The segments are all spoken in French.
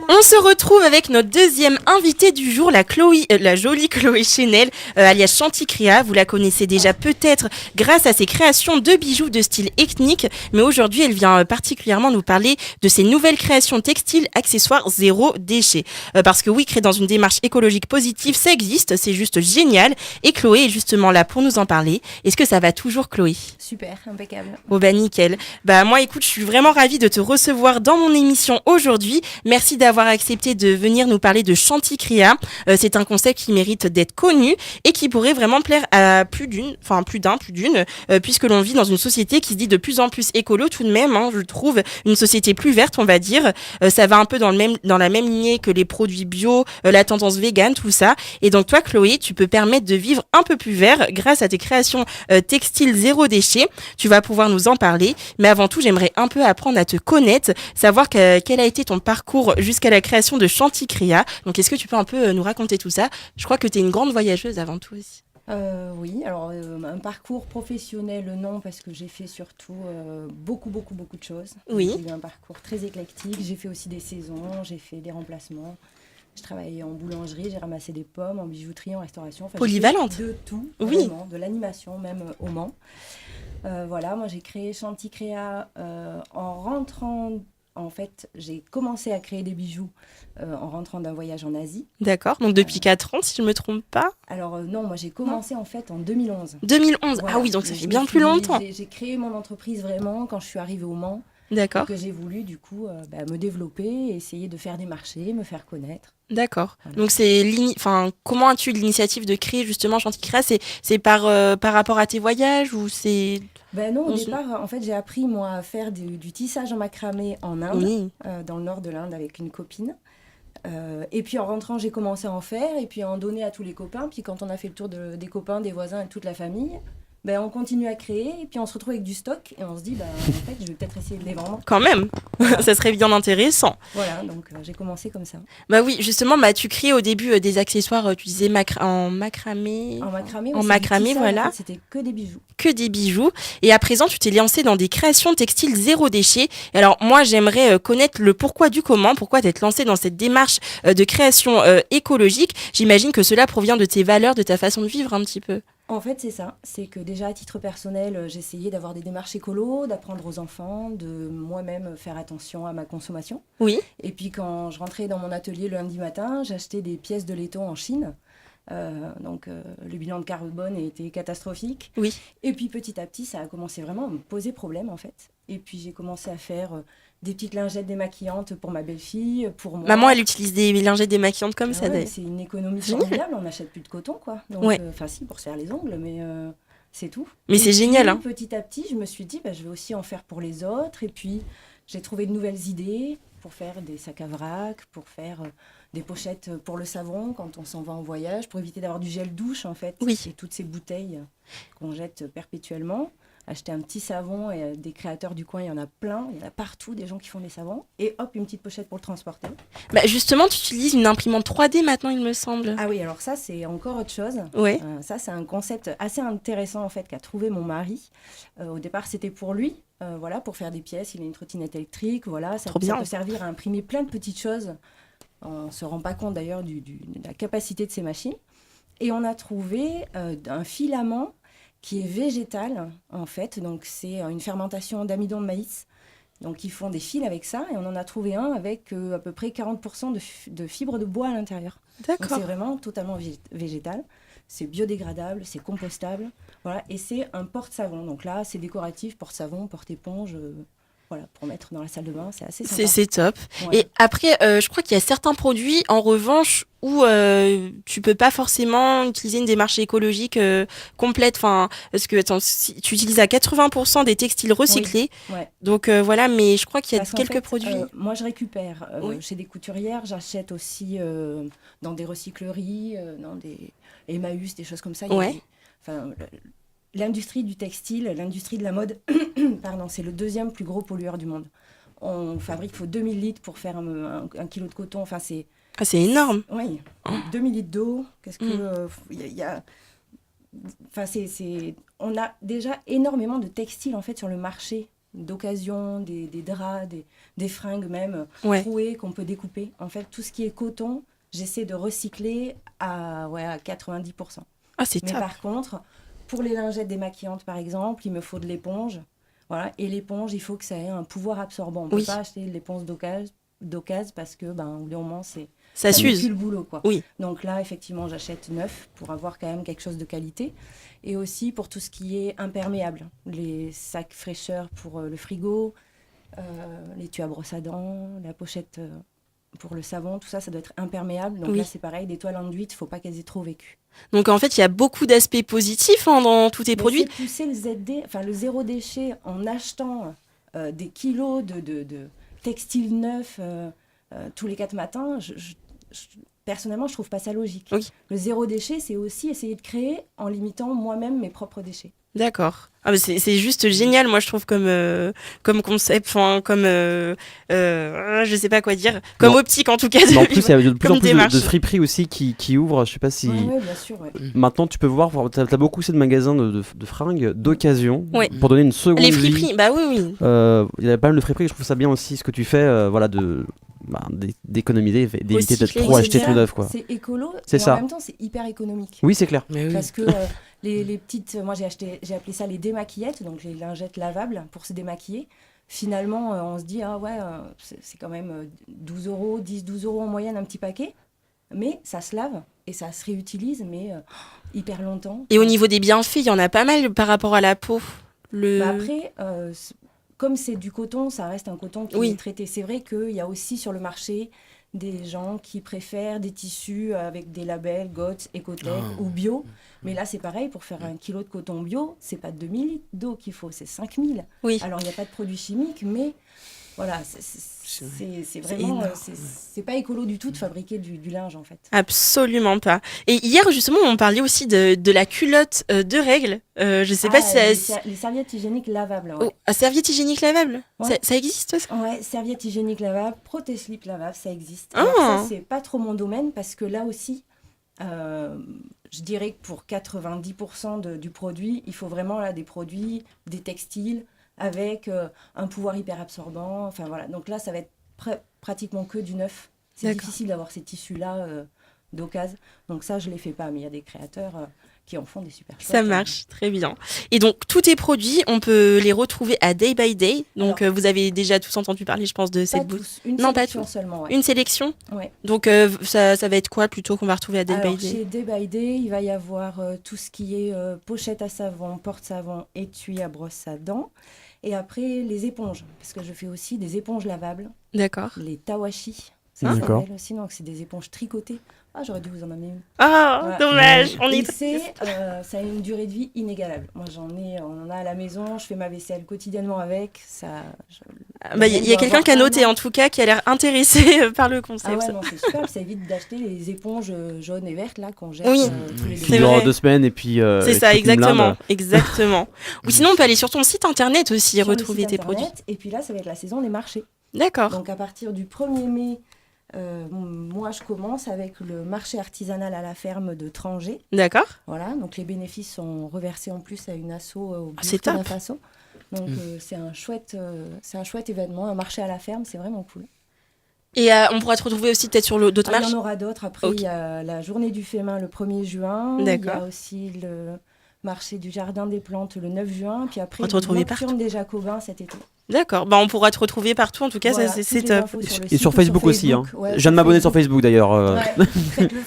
On se retrouve avec notre deuxième invitée du jour, la jolie Chloé Chenel, alias Chanticria. Vous la connaissez déjà peut-être grâce à ses créations de bijoux de style ethnique, mais aujourd'hui elle vient particulièrement nous parler de ses nouvelles créations textiles, accessoires zéro déchet. Parce que oui, créer dans une démarche écologique positive, ça existe, c'est juste génial. Et Chloé est justement là pour nous en parler. Est-ce que ça va toujours, Chloé ? Super, impeccable. Oh bah nickel. Bah moi écoute, je suis vraiment ravie de te recevoir dans mon émission aujourd'hui. Merci d'avoir accepté de venir nous parler de Chanticria. C'est un concept qui mérite d'être connu et qui pourrait vraiment plaire à plus d'une, puisque l'on vit dans une société qui se dit de plus en plus écolo tout de même, hein, je trouve, une société plus verte on va dire. Ça va un peu dans la même lignée que les produits bio, la tendance vegan, tout ça. Et donc toi Chloé, tu peux permettre de vivre un peu plus vert grâce à tes créations textiles zéro déchet. Tu vas pouvoir nous en parler, mais avant tout, j'aimerais un peu apprendre à te connaître, savoir quel a été ton parcours jusqu'à la création de Chanticria. Donc, est-ce que tu peux un peu nous raconter tout ça ? Je crois que tu es une grande voyageuse avant tout aussi. Oui, alors un parcours professionnel, non, parce que j'ai fait surtout beaucoup de choses. Oui. J'ai eu un parcours très éclectique, j'ai fait aussi des saisons, j'ai fait des remplacements. Je travaillais en boulangerie, j'ai ramassé des pommes, en bijouterie, en restauration. Enfin, polyvalente. De tout, oui. Vraiment, de l'animation, même au Mans. Voilà, moi j'ai créé Chanticria en rentrant. En fait, j'ai commencé à créer des bijoux en rentrant d'un voyage en Asie. D'accord, donc depuis 4 ans, si je ne me trompe pas. Alors non, moi j'ai commencé en fait en 2011. 2011, voilà. Ah oui, donc ça fait bien plus longtemps. J'ai créé mon entreprise vraiment quand je suis arrivée au Mans. D'accord. Et que j'ai voulu du coup me développer, essayer de faire des marchés, me faire connaître. D'accord. Voilà. Donc comment as-tu l'initiative de créer justement Chanticria ? C'est par rapport à tes voyages ou c'est... Non, au départ, en fait, j'ai appris moi à faire du tissage en macramé en Inde, oui. Dans le nord de l'Inde avec une copine. Et puis en rentrant, j'ai commencé à en faire et puis à en donner à tous les copains. Puis quand on a fait le tour des copains, des voisins et de toute la famille, on continue à créer et puis on se retrouve avec du stock et on se dit, en fait, je vais peut-être essayer de les vendre. Quand même, ça serait bien intéressant. Voilà, donc j'ai commencé comme ça. Bah oui, justement, tu crées au début des accessoires, tu disais en macramé. En macramé, en macramé, tissage, voilà. En fait, c'était que des bijoux. Que des bijoux. Et à présent, tu t'es lancée dans des créations textiles zéro déchet. Et alors, moi, j'aimerais connaître le pourquoi du comment, pourquoi t'être lancée dans cette démarche de création écologique. J'imagine que cela provient de tes valeurs, de ta façon de vivre un petit peu. En fait, c'est ça. C'est que déjà, à titre personnel, j'essayais d'avoir des démarches écolo, d'apprendre aux enfants, de moi-même faire attention à ma consommation. Oui. Et puis, quand je rentrais dans mon atelier le lundi matin, j'achetais des pièces de laiton en Chine. Donc, le bilan de carbone était catastrophique. Oui. Et puis, petit à petit, ça a commencé vraiment à me poser problème, en fait. Et puis, j'ai commencé à faire des petites lingettes démaquillantes pour ma belle-fille, pour moi. Maman, elle utilise des lingettes démaquillantes comme ça, d'ailleurs. C'est une économie formidable, on n'achète plus de coton, quoi. Donc, si, pour se faire les ongles, mais c'est tout. Mais c'est génial, hein. Petit à petit, je me suis dit, je vais aussi en faire pour les autres. Et puis, j'ai trouvé de nouvelles idées pour faire des sacs à vrac, pour faire des pochettes pour le savon quand on s'en va en voyage, pour éviter d'avoir du gel douche, en fait. Oui. Et toutes ces bouteilles qu'on jette perpétuellement. Acheter un petit savon et des créateurs du coin, il y en a plein, il y en a partout, des gens qui font des savons. Et hop, une petite pochette pour le transporter. Justement, tu utilises une imprimante 3D maintenant, il me semble. Ah oui, alors ça, c'est encore autre chose. Ouais. Ça, c'est un concept assez intéressant, en fait, qu'a trouvé mon mari. Au départ, c'était pour lui, pour faire des pièces. Il a une trottinette électrique, voilà. Ça peut servir à imprimer plein de petites choses. On ne se rend pas compte, d'ailleurs, de la capacité de ces machines. Et on a trouvé un filament qui est végétal, en fait. Donc, c'est une fermentation d'amidon de maïs. Donc, ils font des fils avec ça. Et on en a trouvé un avec à peu près 40% de fibres de bois à l'intérieur. D'accord. Donc, c'est vraiment totalement végétal. C'est biodégradable, c'est compostable. Voilà. Et c'est un porte-savon. Donc là, c'est décoratif, porte-savon, porte-éponge... pour mettre dans la salle de bain, c'est assez sympa. C'est top. Ouais. Et après, je crois qu'il y a certains produits, en revanche, où tu peux pas forcément utiliser une démarche écologique complète. Enfin, parce que tu utilises à 80% des textiles recyclés. Oui. Ouais. Donc voilà, mais je crois qu'il y a quelques produits. Moi, je récupère chez des couturières. J'achète aussi dans des recycleries, dans des Emmaüs, des choses comme ça. L'industrie du textile, l'industrie de la mode, c'est le deuxième plus gros pollueur du monde. On fabrique, il faut 2000 litres pour faire un kilo de coton. Enfin, c'est énorme. Oui, 2000 litres d'eau. Qu'est-ce que... on a déjà énormément de textiles, en fait, sur le marché d'occasion, des draps, des fringues même, trouées qu'on peut découper. En fait, tout ce qui est coton, j'essaie de recycler à 90%. Ah, c'est Mais top. par contre, pour les lingettes démaquillantes, par exemple, il me faut de l'éponge. Voilà. Et l'éponge, il faut que ça ait un pouvoir absorbant. On ne peut pas acheter de l'éponge d'occasion parce que, au bout d'un moment, ça s'use. fait le boulot, quoi. Oui. Donc là, effectivement, j'achète neuf pour avoir quand même quelque chose de qualité. Et aussi pour tout ce qui est imperméable. Les sacs fraîcheurs pour le frigo, les tuyaux à brosse à dents, la pochette pour le savon, tout ça, ça doit être imperméable. Donc là, c'est pareil, des toiles enduites, il ne faut pas qu'elles aient trop vécu. Donc en fait, il y a beaucoup d'aspects positifs dans tous tes produits. C'est pousser le zéro déchet en achetant des kilos de textiles neufs tous les 4 matins. Personnellement, je trouve pas ça logique. Oui. Le zéro déchet, c'est aussi essayer de créer en limitant moi-même mes propres déchets. D'accord. Ah, mais c'est juste génial, moi je trouve comme concept, je sais pas quoi dire, comme optique en tout cas. En plus, il y a de plus en plus de friperies aussi qui ouvrent. Je sais pas si. Oui, bien sûr. Ouais. Maintenant, tu peux voir, t'as beaucoup de magasins de fringues d'occasion pour donner une seconde vie. Les friperies, bah oui. Il y a pas mal de friperies. Je trouve ça bien aussi ce que tu fais, d'économiser, d'éviter d'être trop acheté tout neuf, quoi. C'est écolo. C'est ça. En même temps, c'est hyper économique. Oui, c'est clair. Parce que les petites, moi j'ai appelé ça les démaquillettes, donc les lingettes lavables pour se démaquiller. Finalement, on se dit, c'est quand même 12 €, 10-12 € en moyenne un petit paquet. Mais ça se lave et ça se réutilise, mais hyper longtemps. Et au niveau des bienfaits, il y en a pas mal par rapport à la peau. Après, comme c'est du coton, ça reste un coton qui est traité. C'est vrai qu'il y a aussi sur le marché des gens qui préfèrent des tissus avec des labels GOTS, Ecotech ou bio. Mais là, c'est pareil, pour faire 1 kilo de coton bio, c'est pas 2000 litres d'eau qu'il faut, c'est 5000. Oui. Alors, il n'y a pas de produits chimiques, mais voilà, c'est vraiment... c'est pas écolo du tout de fabriquer du linge, en fait. Absolument pas. Et hier, justement, on parlait aussi de la culotte de règles. Je sais pas si les serviettes hygiéniques lavables. Ouais. Serviettes hygiéniques lavables, ça existe ça? Ouais, serviettes hygiéniques lavables, protège-slip lavable, ça existe. Alors ça, c'est pas trop mon domaine parce que là aussi, je dirais que pour 90% du produit, il faut vraiment des produits, des textiles avec un pouvoir hyper absorbant. Enfin voilà, donc là, ça va être pratiquement que du neuf. C'est difficile d'avoir ces tissus-là d'occasion. Donc ça, je les fais pas, mais il y a des créateurs qui en font des super choses. Ça marche, très bien. Et donc, tous tes produits, on peut les retrouver à Day by Day. Donc, vous avez déjà tous entendu parler, je pense, de cette boutique. Non, pas tous. Seulement, ouais. Une sélection. Ouais. Donc, ça va être quoi plutôt qu'on va retrouver à Day by Day? Chez Day by Day, il va y avoir tout ce qui est pochette à savon, porte-savon, étui à brosse à dents. Et après, les éponges, parce que je fais aussi des éponges lavables. D'accord. Les tawashi, ça s'appelle aussi. Donc, c'est des éponges tricotées. Ah, j'aurais dû vous en amener une. Ah, dommage. Ça a une durée de vie inégalable. Moi, on en a à la maison. Je fais ma vaisselle quotidiennement avec. Il y a quelqu'un qui a noté, en tout cas, qui a l'air intéressé par le concept. Ah ouais, non, c'est super. Ça évite d'acheter les éponges jaunes et vertes là qu'on jette tous les deux. Genre 2 semaines et puis. C'est ça, exactement. Ou sinon, on peut aller sur ton site internet aussi et retrouver tes produits. Et puis là, ça va être la saison des marchés. D'accord. Donc à partir du 1er mai. Moi, je commence avec le marché artisanal à la ferme de Trangé. D'accord. Voilà, donc les bénéfices sont reversés en plus à une asso au Burkina Faso. Donc c'est un chouette événement, un marché à la ferme, c'est vraiment cool. Et on pourra te retrouver aussi peut-être sur d'autres marchés. Il y en aura d'autres. Après, il y a la journée du Fémin le 1er juin. D'accord. Il y a aussi le marché du jardin des plantes le 9 juin. Puis après, le nocturne des Jacobins cet été. D'accord, on pourra te retrouver partout, en tout cas, voilà, c'est top. Et sur Facebook aussi, hein. Ouais, je viens de m'abonner sur Facebook d'ailleurs. Faites-le.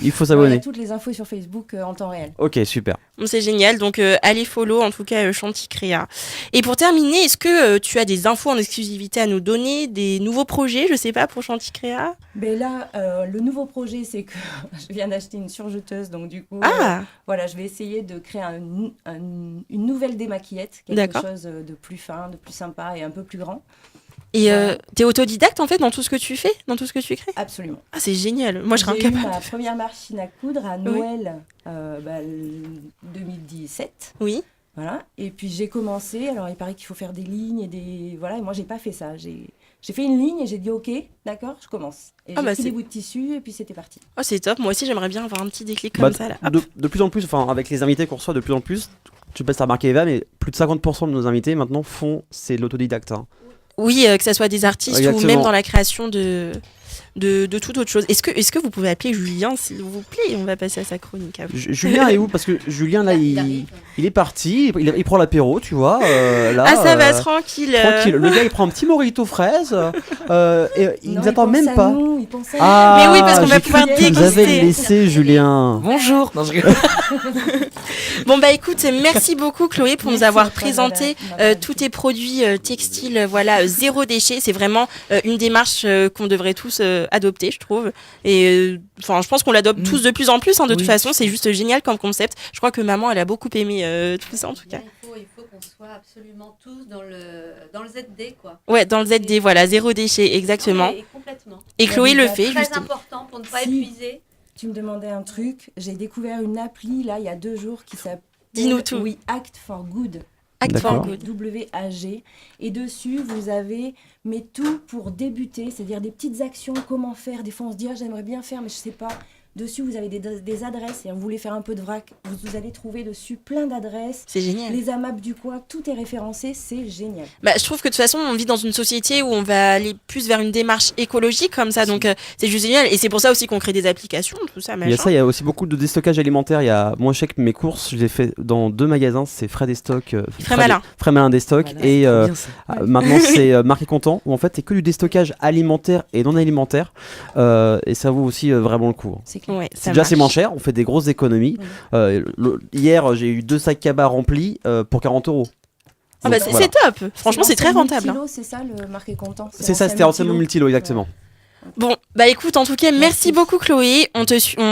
Il faut s'abonner. Il y a toutes les infos sur Facebook en temps réel. Ok, super. C'est génial, donc allez follow, en tout cas, Chanty Créa. Et pour terminer, est-ce que tu as des infos en exclusivité à nous donner, des nouveaux projets, je sais pas, pour Chanty Créa? Ben là, le nouveau projet, c'est que je viens d'acheter une surjeteuse, donc du coup, voilà, je vais essayer de créer une nouvelle démaquillette, quelque chose de plus fin, de plus sympa et un peu plus grand. Et t'es autodidacte en fait dans tout ce que tu fais, dans tout ce que tu crées? Absolument. Ah, c'est génial. Moi, je serais incapable. J'ai eu ma première machine à coudre à Noël 2017. Oui. Voilà. Et puis j'ai commencé. Alors il paraît qu'il faut faire des lignes et des voilà. Et moi j'ai pas fait ça. J'ai fait une ligne et j'ai dit ok, d'accord, je commence. Et j'ai pris des bouts de tissu et puis c'était parti. Oh, c'est top. Moi aussi j'aimerais bien avoir un petit déclic comme ça là. De plus en plus, enfin avec les invités qu'on reçoit de plus en plus. sais pas si t'as remarqué Eva, mais plus de 50% de nos invités maintenant c'est de l'autodidacte. Hein. Oui, que ce soit des artistes ou même dans la création de toute autre chose. Est-ce que vous pouvez appeler Julien, s'il vous plaît? On va passer à sa chronique. Julien est où? Parce que Julien, là, il est parti, il prend l'apéro, tu vois. Là, ça va, tranquille. Tranquille. Le gars, il prend un petit mojito fraise. Et il nous attend même pas. Nous, mais oui, parce qu'on va pouvoir déguster. Vous avez laissé Julien. Bonjour. Non, je rigole. Bon, bah écoute, merci beaucoup, Chloé, pour nous avoir présenté tous tes produits textiles, voilà, zéro déchet. C'est vraiment une démarche qu'on devrait tous adopter, je trouve. Et enfin, je pense qu'on l'adopte tous de plus en plus. De toute façon, c'est juste génial comme concept. Je crois que maman, elle a beaucoup aimé tout ça, en tout cas. Il faut qu'on soit absolument tous dans le ZD, quoi. Ouais, dans le ZD, voilà, zéro déchet, exactement. Et complètement. Et Chloé le fait, très justement. important pour ne pas épuiser. Tu me demandais un truc. J'ai découvert une appli, là, il y a 2 jours, qui s'appelle... Dis-nous tout. Oui, Act for Good. Act for Good. WAG. Et dessus, vous avez tout pour débuter, c'est-à-dire des petites actions, comment faire. Des fois, on se dit, j'aimerais bien faire, mais je sais pas. Dessus, vous avez des adresses et vous voulez faire un peu de vrac. Vous allez trouver dessus plein d'adresses. C'est génial. Les AMAP du coin, tout est référencé, c'est génial. Bah, je trouve que de toute façon, on vit dans une société où on va aller plus vers une démarche écologique comme ça. Donc, c'est juste génial. Et c'est pour ça aussi qu'on crée des applications, tout ça, machin. Il y a aussi beaucoup de déstockage alimentaire. Moi, je sais que mes courses, je les fais dans 2 magasins. C'est Frais des Stocks. Frais Malin des Stocks. Voilà, et maintenant, c'est Marqué Content, où en fait, c'est que du déstockage alimentaire et non alimentaire. Et ça vaut aussi vraiment le coup. Ouais, c'est moins cher, on fait des grosses économies. Hier, j'ai eu 2 sacs cabas remplis pour 40 €. Bah, c'est top, franchement, c'est très rentable. C'est ça le Marqué Content? C'est ça, c'était anciennement Multilo, exactement. Ouais. Bon, bah écoute, en tout cas, merci beaucoup Chloé. On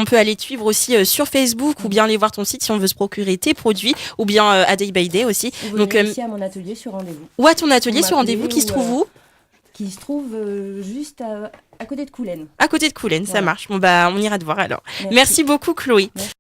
peut aller te suivre aussi sur Facebook ou bien aller voir ton site si on veut se procurer tes produits ou bien à Day by Day aussi. Ou donc aussi à mon atelier sur rendez-vous. Ou à ton atelier sur rendez-vous qui se trouve où? Qui se trouve juste à côté de Coulennes. À côté de Coulennes, ça marche. Bon bah on ira te voir alors. Merci beaucoup Chloé. Merci.